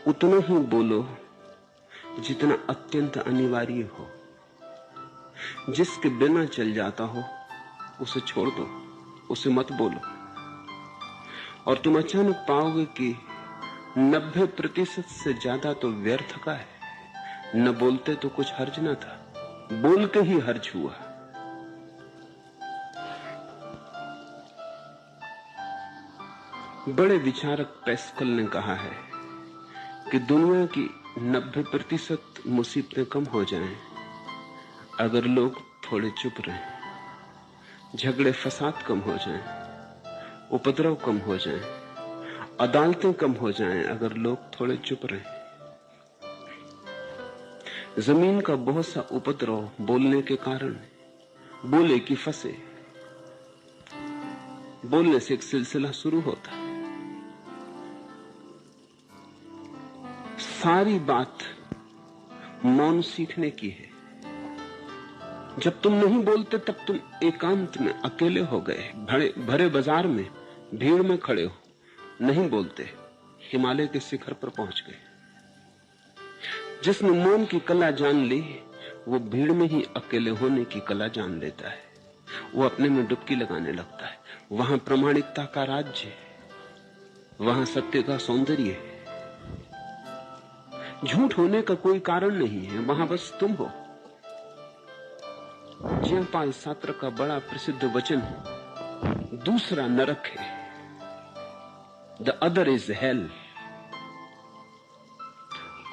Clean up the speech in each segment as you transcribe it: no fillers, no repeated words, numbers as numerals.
उतना ही बोलो जितना अत्यंत अनिवार्य हो। जिसके बिना चल जाता हो उसे छोड़ दो, उसे मत बोलो। और तुम अचानक पाओगे कि 90% से ज्यादा तो व्यर्थ का है। न बोलते तो कुछ हर्ज न था, बोल के ही हर्ज हुआ। बड़े विचारक पैस्कल ने कहा है कि दुनिया की 90% मुसीबतें कम हो जाएं अगर लोग थोड़े चुप रहें, झगड़े फसाद कम हो जाएं, उपद्रव कम हो जाएं, अदालतें कम हो जाएं अगर लोग थोड़े चुप रहें। जमीन का बहुत सा उपद्रव बोलने के कारण, बोले कि फंसे। बोलने से एक सिलसिला शुरू होता है। सारी बात मौन सीखने की है। जब तुम नहीं बोलते तब तुम एकांत में अकेले हो गए, भरे बाजार में भीड़ में खड़े हो, नहीं बोलते, हिमालय के शिखर पर पहुंच गए। जिसने मौन की कला जान ली वो भीड़ में ही अकेले होने की कला जान लेता है। वो अपने में डुबकी लगाने लगता है। वहां प्रामाणिकता का राज्य है, वहां सत्य का सौंदर्य है। झूठ होने का कोई कारण नहीं है, वहां बस तुम हो। जयपाल सात्र का बड़ा प्रसिद्ध वचन है, दूसरा नरक है, द अदर इज हेल।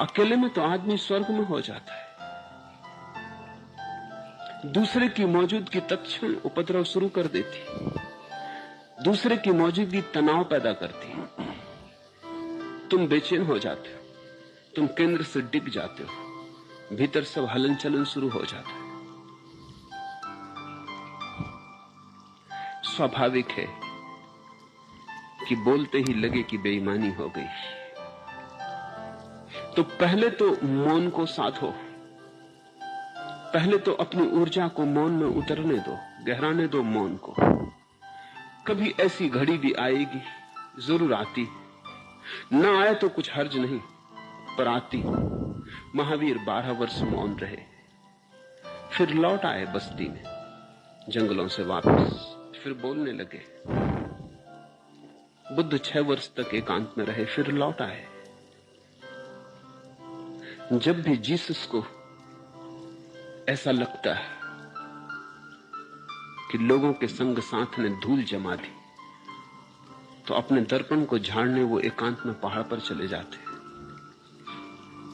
अकेले में तो आदमी स्वर्ग में हो जाता है, दूसरे की मौजूदगी तत्क्षण उपद्रव शुरू कर देती, दूसरे की मौजूदगी तनाव पैदा करती। तुम बेचैन हो जाते हो, तुम केंद्र से डिग जाते हो, भीतर सब हलन चलन शुरू हो जाता है। स्वाभाविक है कि बोलते ही लगे कि बेईमानी हो गई। तो पहले तो मौन को साधो, पहले तो अपनी ऊर्जा को मौन में उतरने दो, गहराने दो मौन को। कभी ऐसी घड़ी भी आएगी, जरूर आती, ना आए तो कुछ हर्ज नहीं, पर आती। महावीर 12 वर्ष मौन रहे, फिर लौट आए बस्ती में, जंगलों से वापस, फिर बोलने लगे। बुद्ध 6 वर्ष तक एकांत में रहे, फिर लौट आए। जब भी जीसस को ऐसा लगता है कि लोगों के संग साथ ने धूल जमा दी, तो अपने दर्पण को झाड़ने वो एकांत में पहाड़ पर चले जाते।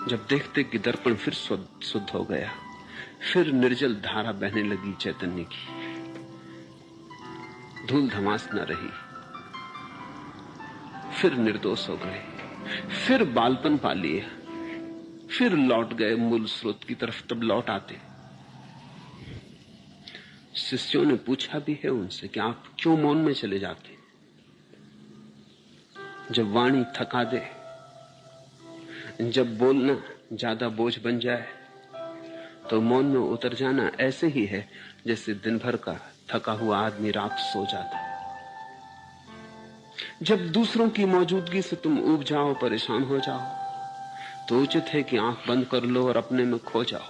जब देखते कि दर्पण फिर शुद्ध हो गया, फिर निर्जल धारा बहने लगी चैतन्य की, धूल धमास न रही, फिर निर्दोष हो गए, फिर बालपन पा लिए, फिर लौट गए मूल स्रोत की तरफ। तब लौट आते। शिष्यों ने पूछा भी है उनसे कि आप क्यों मौन में चले जाते? जब वाणी थका दे, जब बोलना ज्यादा बोझ बन जाए, तो मौन में उतर जाना ऐसे ही है जैसे दिन भर का थका हुआ आदमी रात सो जाता है। जब दूसरों की मौजूदगी से तुम ऊब जाओ, परेशान हो जाओ, तो उचित है कि आंख बंद कर लो और अपने में खो जाओ।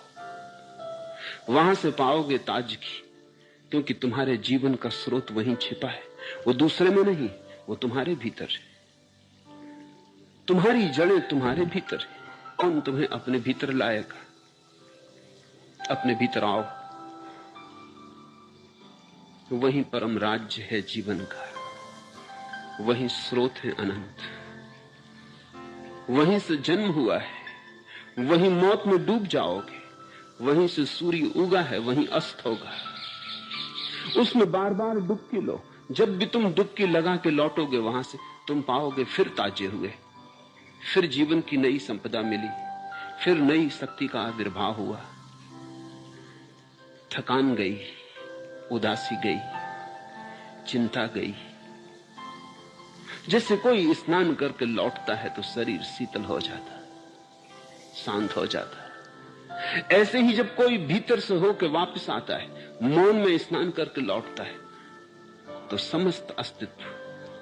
वहां से पाओगे ताजगी, क्योंकि तुम्हारे जीवन का स्रोत वहीं छिपा है। वो दूसरे में नहीं, वो तुम्हारे भीतर है। तुम्हारी जड़ें तुम्हारे भीतर है। कौन तुम्हें अपने भीतर लाएगा? अपने भीतर आओ, वही परम राज्य है जीवन का, वही स्रोत है अनंत, वहीं से जन्म हुआ है, वहीं मौत में डूब जाओगे, वहीं से सूर्य उगा है, वहीं अस्त होगा। उसमें बार बार डुबकी लो। जब भी तुम डुबकी लगा के लौटोगे वहां से, तुम पाओगे फिर ताजे हुए, फिर जीवन की नई संपदा मिली, फिर नई शक्ति का आविर्भाव हुआ। थकान गई, उदासी गई, चिंता गई। जैसे कोई स्नान करके लौटता है तो शरीर शीतल हो जाता है, शांत हो जाता है। ऐसे ही जब कोई भीतर से होकर वापस आता है, मौन में स्नान करके लौटता है, तो समस्त अस्तित्व,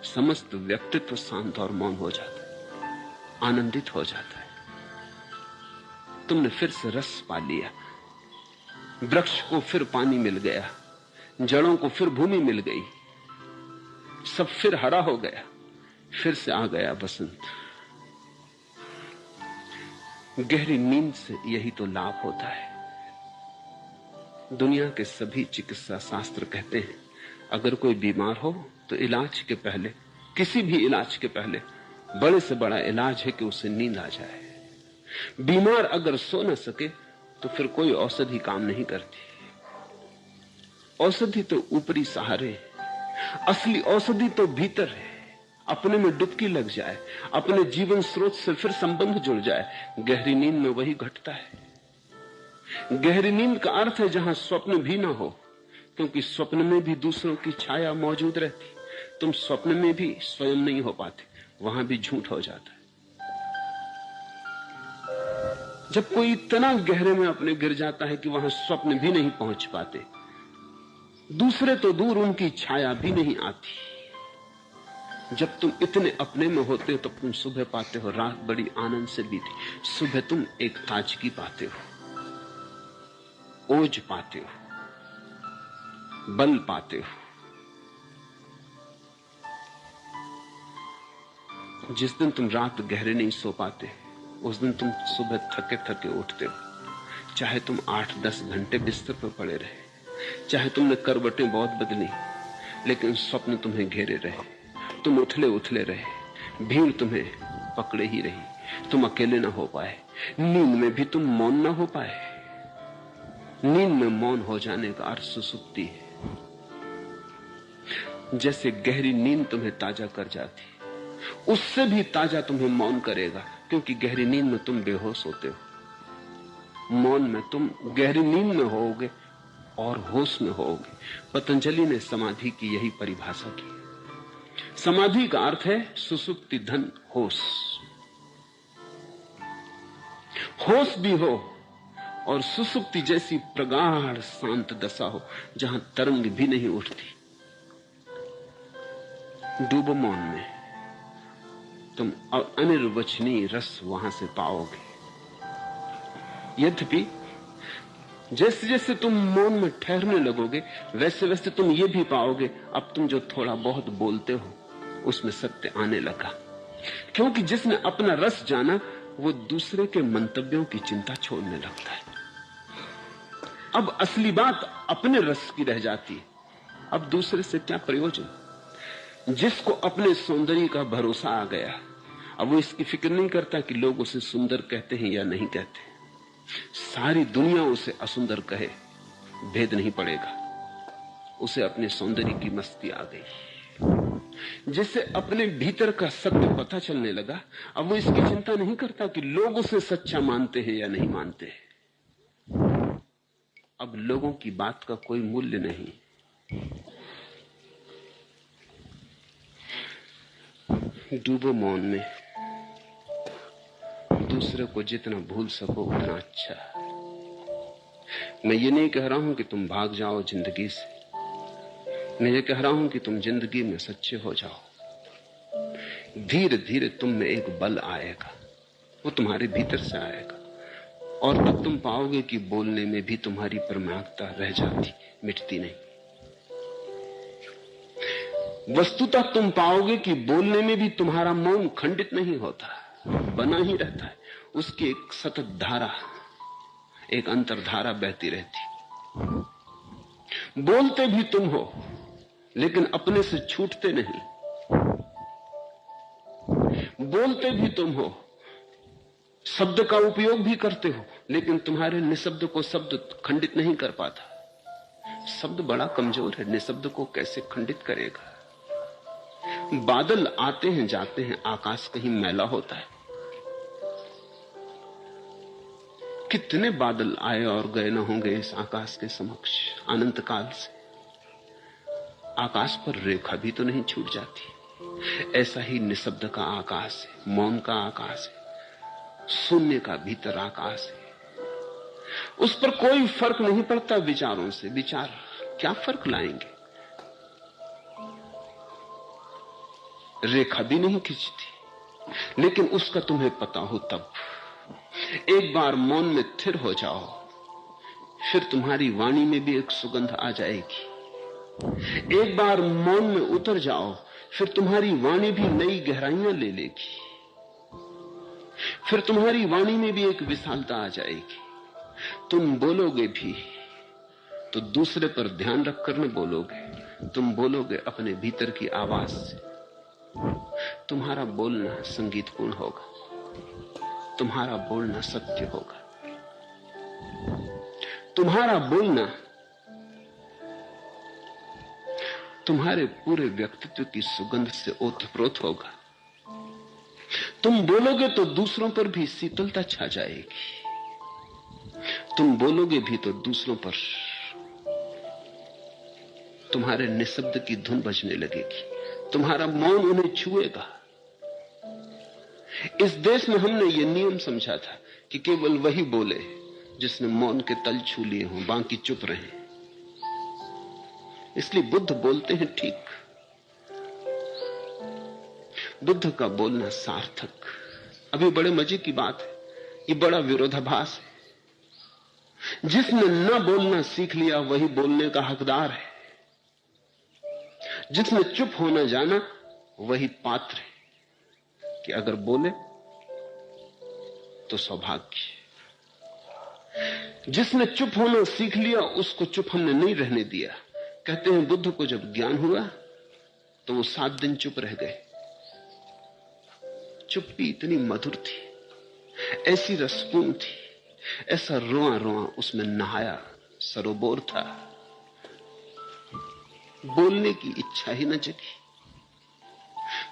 समस्त व्यक्तित्व शांत और मौन हो जाता है। आनंदित हो जाता है। तुमने फिर से रस पा लिया, वृक्ष को फिर पानी मिल गया, जड़ों को फिर भूमि मिल गई, सब फिर हरा हो गया, फिर से आ गया बसंत। गहरी नींद से यही तो लाभ होता है। दुनिया के सभी चिकित्सा शास्त्र कहते हैं अगर कोई बीमार हो तो इलाज के पहले, किसी भी इलाज के पहले बड़े से बड़ा इलाज है कि उसे नींद आ जाए। बीमार अगर सो न सके तो फिर कोई औषधि काम नहीं करती। औषधि तो ऊपरी सहारे है, असली औषधि तो भीतर है। अपने में डुबकी लग जाए, अपने जीवन स्रोत से फिर संबंध जुड़ जाए। गहरी नींद में वही घटता है। गहरी नींद का अर्थ है जहां स्वप्न भी ना हो, क्योंकि स्वप्न में भी दूसरों की छाया मौजूद रहती। तुम स्वप्न में भी स्वयं नहीं हो पाते, वहां भी झूठ हो जाता है। जब कोई इतना गहरे में अपने गिर जाता है कि वहां स्वप्न भी नहीं पहुंच पाते, दूसरे तो दूर उनकी छाया भी नहीं आती। जब तुम इतने अपने में होते हो तब तुम सुबह पाते हो रात बड़ी आनंद से बीती। सुबह तुम एक ताजगी पाते हो, ओज पाते हो, बल पाते हो। जिस दिन तुम रात गहरे नहीं सो पाते, उस दिन तुम सुबह थके थके उठते हो। चाहे तुम 8-10 घंटे बिस्तर पर पड़े रहे, चाहे तुमने करवटें बहुत बदली, लेकिन स्वप्न तुम्हें घेरे रहे, तुम उथले उथले रहे, भीड़ तुम्हें पकड़े ही रही, तुम अकेले ना हो पाए। नींद में भी तुम मौन ना हो पाए। नींद में मौन हो जाने का अर्थ सुसुप्ति है। जैसे गहरी नींद तुम्हें ताजा कर जाती, उससे भी ताजा तुम्हें मौन करेगा, क्योंकि गहरी नींद में तुम बेहोश होते हो। मौन में तुम गहरी नींद में होोगे और होश में होोगे। पतंजलि ने समाधि की यही परिभाषा की। समाधि का अर्थ है सुसुप्ति धन होश। होश भी हो और सुसुप्ति जैसी प्रगाढ़ शांत दशा हो जहां तरंग भी नहीं उठती। डूबो मौन में, तुम अनिर्वचनीय रस वहां से पाओगे। यद्यपि जैसे जैसे तुम मौन में ठहरने लगोगे, वैसे वैसे तुम ये भी पाओगे अब तुम जो थोड़ा बहुत बोलते हो उसमें सत्य आने लगा। क्योंकि जिसने अपना रस जाना वो दूसरे के मंतव्यों की चिंता छोड़ने लगता है। अब असली बात अपने रस की रह जाती है। अब दूसरे से क्या प्रयोजन। जिसको अपने सौंदर्य का भरोसा आ गया, अब वो इसकी फिक्र नहीं करता कि लोग उसे सुंदर कहते हैं या नहीं कहते। सारी दुनिया उसे असुंदर कहे, भेद नहीं पड़ेगा, उसे अपने सौंदर्य की मस्ती आ गई। जिससे अपने भीतर का सत्य पता चलने लगा, अब वो इसकी चिंता नहीं करता कि लोग उसे सच्चा मानते हैं या नहीं मानते हैं। अब लोगों की बात का कोई मूल्य नहीं। डूबो मौन में, दूसरे को जितना भूल सको उतना अच्छा। मैं ये नहीं कह रहा हूं कि तुम भाग जाओ जिंदगी से, मैं ये कह रहा हूं कि तुम जिंदगी में सच्चे हो जाओ। धीरे धीरे तुम में एक बल आएगा, वो तुम्हारे भीतर से आएगा, और तब तुम पाओगे कि बोलने में भी तुम्हारी प्रमाणिकता रह जाती, मिटती नहीं। वस्तुतः तुम पाओगे कि बोलने में भी तुम्हारा मौन खंडित नहीं होता, बना ही रहता है। उसकी एक सतत धारा, एक अंतर्धारा बहती रहती। बोलते भी तुम हो लेकिन अपने से छूटते नहीं। बोलते भी तुम हो, शब्द का उपयोग भी करते हो, लेकिन तुम्हारे निशब्द को शब्द खंडित नहीं कर पाता। शब्द बड़ा कमजोर है, निशब्द को कैसे खंडित करेगा। बादल आते हैं जाते हैं, आकाश कहीं मैला होता है। कितने बादल आए और गए न होंगे इस आकाश के समक्ष अनंत काल से। आकाश पर रेखा भी तो नहीं छूट जाती। ऐसा ही निशब्द का आकाश है, मौन का आकाश है, शून्य का भीतर आकाश है। उस पर कोई फर्क नहीं पड़ता विचारों से। विचार क्या फर्क लाएंगे, रेखा भी नहीं खींचती। लेकिन उसका तुम्हें पता हो तब। एक बार मौन में स्थिर हो जाओ, फिर तुम्हारी वाणी में भी एक सुगंध आ जाएगी। एक बार मौन में उतर जाओ, फिर तुम्हारी वाणी भी नई गहराइयां ले लेगी। फिर तुम्हारी वाणी में भी एक विशालता आ जाएगी। तुम बोलोगे भी तो दूसरे पर ध्यान रखकर न बोलोगे, तुम बोलोगे अपने भीतर की आवाज से। तुम्हारा बोलना संगीतपूर्ण होगा, तुम्हारा बोलना सत्य होगा, तुम्हारा बोलना तुम्हारे पूरे व्यक्तित्व की सुगंध से ओतप्रोत होगा। तुम बोलोगे तो दूसरों पर भी शीतलता छा जाएगी। तुम बोलोगे भी तो दूसरों पर तुम्हारे निशब्द की धुन बजने लगेगी। तुम्हारा मौन उन्हें छुएगा। इस देश में हमने यह नियम समझा था कि केवल वही बोले जिसने मौन के तल छू लिए हों, बाकी चुप रहे। इसलिए बुद्ध बोलते हैं ठीक। बुद्ध का बोलना सार्थक। अभी बड़े मजे की बात है, ये बड़ा विरोधाभास है। जिसने न बोलना सीख लिया वही बोलने का हकदार है। जिसने चुप होना जाना वही पात्र है कि अगर बोले तो सौभाग्य। जिसने चुप होना सीख लिया उसको चुप हमने नहीं रहने दिया। कहते हैं बुद्ध को जब ज्ञान हुआ तो वो 7 दिन चुप रह गए। चुप्पी इतनी मधुर थी, ऐसी रसपूर्ण थी, ऐसा रोआ रोआ उसमें नहाया सरोवर था। बोलने की इच्छा ही न जगी,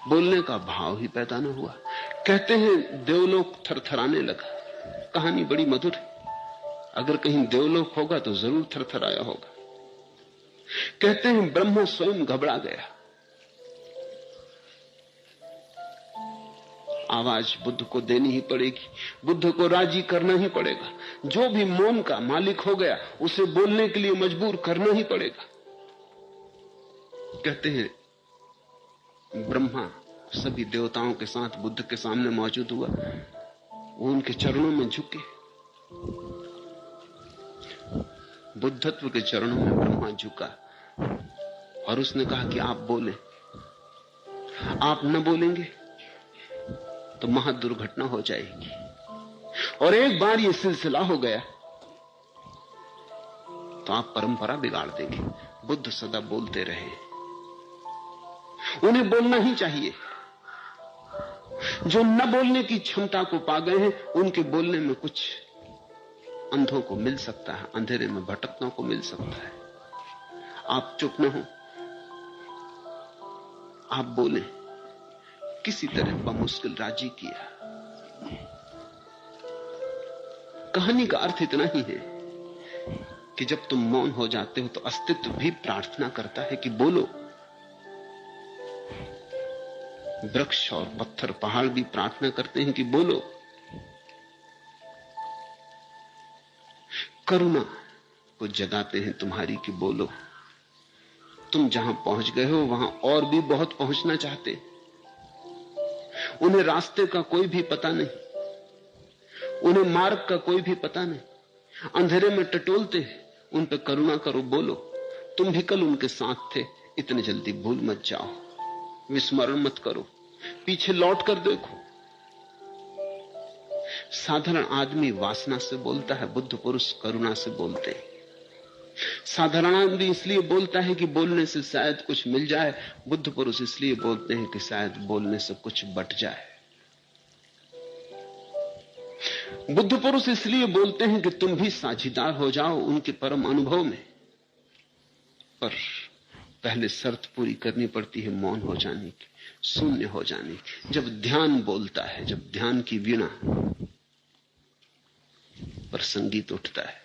बोलने का भाव ही पैदा न हुआ। कहते हैं देवलोक थरथराने लगा। कहानी बड़ी मधुर है। अगर कहीं देवलोक होगा तो जरूर थरथराया होगा। कहते हैं ब्रह्मा स्वयं घबरा गया। आवाज बुद्ध को देनी ही पड़ेगी, बुद्ध को राजी करना ही पड़ेगा। जो भी मौन का मालिक हो गया उसे बोलने के लिए मजबूर करना ही पड़ेगा। कहते हैं ब्रह्मा सभी देवताओं के साथ बुद्ध के सामने मौजूद हुआ। वो उनके चरणों में झुके। बुद्धत्व के चरणों में ब्रह्मा झुका और उसने कहा कि आप बोलें। आप न बोलेंगे तो महादुर्घटना हो जाएगी। और एक बार ये सिलसिला हो गया तो आप परंपरा बिगाड़ देंगे। बुद्ध सदा बोलते रहे। उन्हें बोलना ही चाहिए। जो न बोलने की क्षमता को पा गए हैं उनके बोलने में कुछ अंधों को मिल सकता है, अंधेरे में भटकने को मिल सकता है। आप चुप न हो, आप बोले। किसी तरह बमुश्किल राजी किया। कहानी का अर्थ इतना ही है कि जब तुम मौन हो जाते हो तो अस्तित्व भी प्रार्थना करता है कि बोलो। वृक्ष और पत्थर पहाड़ भी प्रार्थना करते हैं कि बोलो। करुणा को जगाते हैं तुम्हारी कि बोलो। तुम जहां पहुंच गए हो वहां और भी बहुत पहुंचना चाहते। उन्हें रास्ते का कोई भी पता नहीं, उन्हें मार्ग का कोई भी पता नहीं। अंधेरे में टटोलते हैं, उन पर करुणा करो, बोलो। तुम भी कल उनके साथ थे, इतने जल्दी भूल मत जाओ, विस्मरण मत करो, पीछे लौट कर देखो। साधारण आदमी वासना से बोलता है, बुद्ध पुरुष करुणा से बोलते हैं। साधारण आदमी इसलिए बोलता है कि बोलने से शायद कुछ मिल जाए, बुद्ध पुरुष इसलिए बोलते हैं कि शायद बोलने से कुछ बट जाए। बुद्ध पुरुष इसलिए बोलते हैं कि तुम भी साझीदार हो जाओ उनके परम अनुभव में। पर पहले शर्त पूरी करनी पड़ती है मौन हो जाने की, शून्य हो जाने की। जब ध्यान बोलता है, जब ध्यान की वीणा पर संगीत उठता है,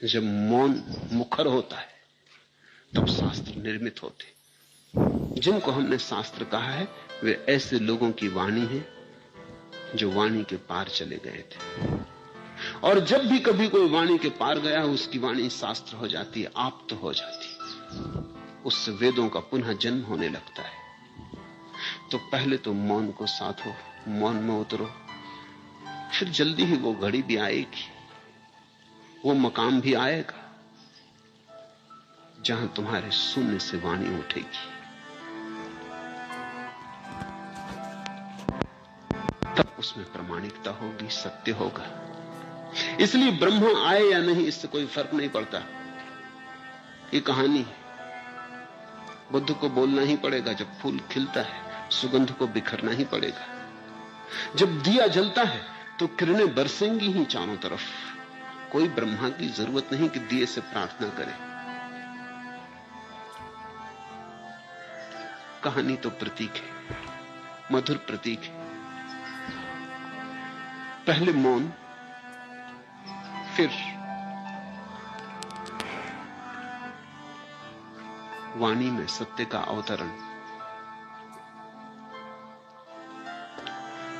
जब मौन मुखर होता है, तब शास्त्र निर्मित होते। जिनको हमने शास्त्र कहा है वे ऐसे लोगों की वाणी है जो वाणी के पार चले गए थे। और जब भी कभी कोई वाणी के पार गया, उसकी वाणी शास्त्र हो जाती है, आप तो हो जाती है। उससे वेदों का पुनः जन्म होने लगता है। तो पहले तो मौन को साधो, मौन में उतरो, फिर जल्दी ही वो घड़ी भी आएगी, वो मकाम भी आएगा जहां तुम्हारे शून्य से वाणी उठेगी। तब उसमें प्रामाणिकता होगी, सत्य होगा। इसलिए ब्रह्म आए या नहीं, इससे कोई फर्क नहीं पड़ता। ये कहानी बुद्ध को बोलना ही पड़ेगा। जब फूल खिलता है, सुगंध को बिखरना ही पड़ेगा। जब दिया जलता है तो किरणें बरसेंगी ही चारों तरफ। कोई ब्रह्मा की जरूरत नहीं कि दिए से प्रार्थना करे। कहानी तो प्रतीक है, मधुर प्रतीक है। पहले मौन, फिर वाणी में सत्य का अवतरण।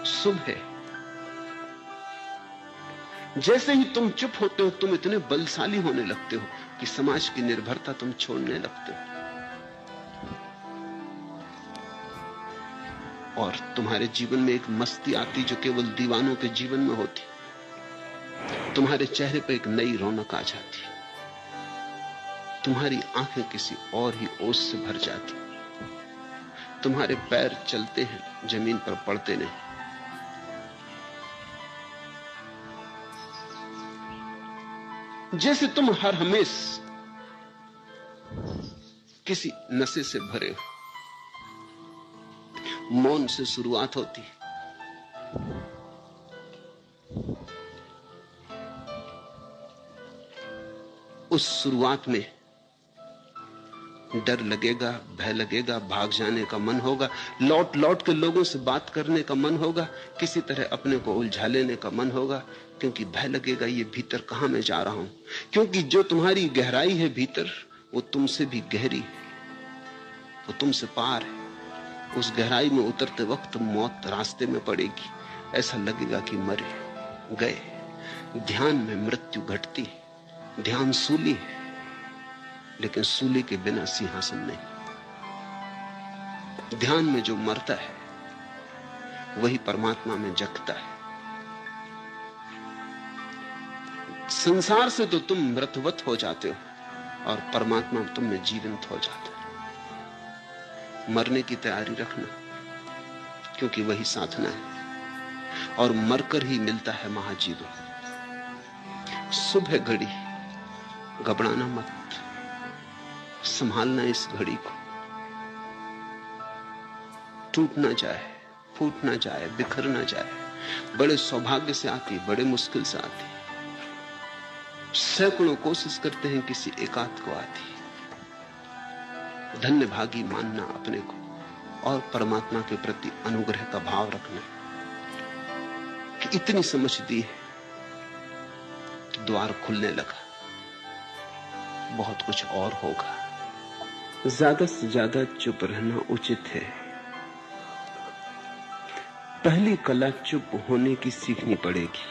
शुभ है। जैसे ही तुम चुप होते हो, तुम इतने बलशाली होने लगते हो कि समाज की निर्भरता तुम छोड़ने लगते हो, और तुम्हारे जीवन में एक मस्ती आती जो केवल दीवानों के जीवन में होती। तुम्हारे चेहरे पर एक नई रौनक आ जाती, तुम्हारी आंखें किसी और ही ओस से भर जाती, तुम्हारे पैर चलते हैं, जमीन पर पड़ते नहीं। जैसे तुम हर हमेश किसी नशे से भरे हो। मौन से शुरुआत होती, उस शुरुआत में डर लगेगा, भय लगेगा, भाग जाने का मन होगा, लौट लौट के लोगों से बात करने का मन होगा, किसी तरह अपने को उलझा लेने का मन होगा, क्योंकि भय लगेगा ये भीतर कहां मैं जा रहा हूं। क्योंकि जो तुम्हारी गहराई है भीतर, वो तुमसे भी गहरी है, वो तुमसे पार है। उस गहराई में उतरते वक्त मौत रास्ते में पड़ेगी, ऐसा लगेगा कि मरे गए। ध्यान में मृत्यु घटती, ध्यान सूली है, लेकिन सूली के बिना सिंहासन नहीं। ध्यान में जो मरता है वही परमात्मा में जगता है। संसार से तो तुम मृतवत हो जाते हो, और परमात्मा तुम में जीवंत हो जाता है। मरने की तैयारी रखना, क्योंकि वही साधना है, और मरकर ही मिलता है महाजीवन। सुबह घड़ी, घबराना मत, संभालना इस घड़ी को, टूट ना जाए, फूट ना जाए, बिखर ना जाए। बड़े सौभाग्य से आती, बड़े मुश्किल से आती, सैकड़ों कोशिश करते हैं किसी एकांत को आती। धन्य भागी मानना अपने को, और परमात्मा के प्रति अनुग्रह का भाव रखना कि इतनी समझ दी है कि द्वार खुलने लगा, बहुत कुछ और होगा। ज्यादा से ज्यादा चुप रहना उचित है। पहली कला चुप होने की सीखनी पड़ेगी।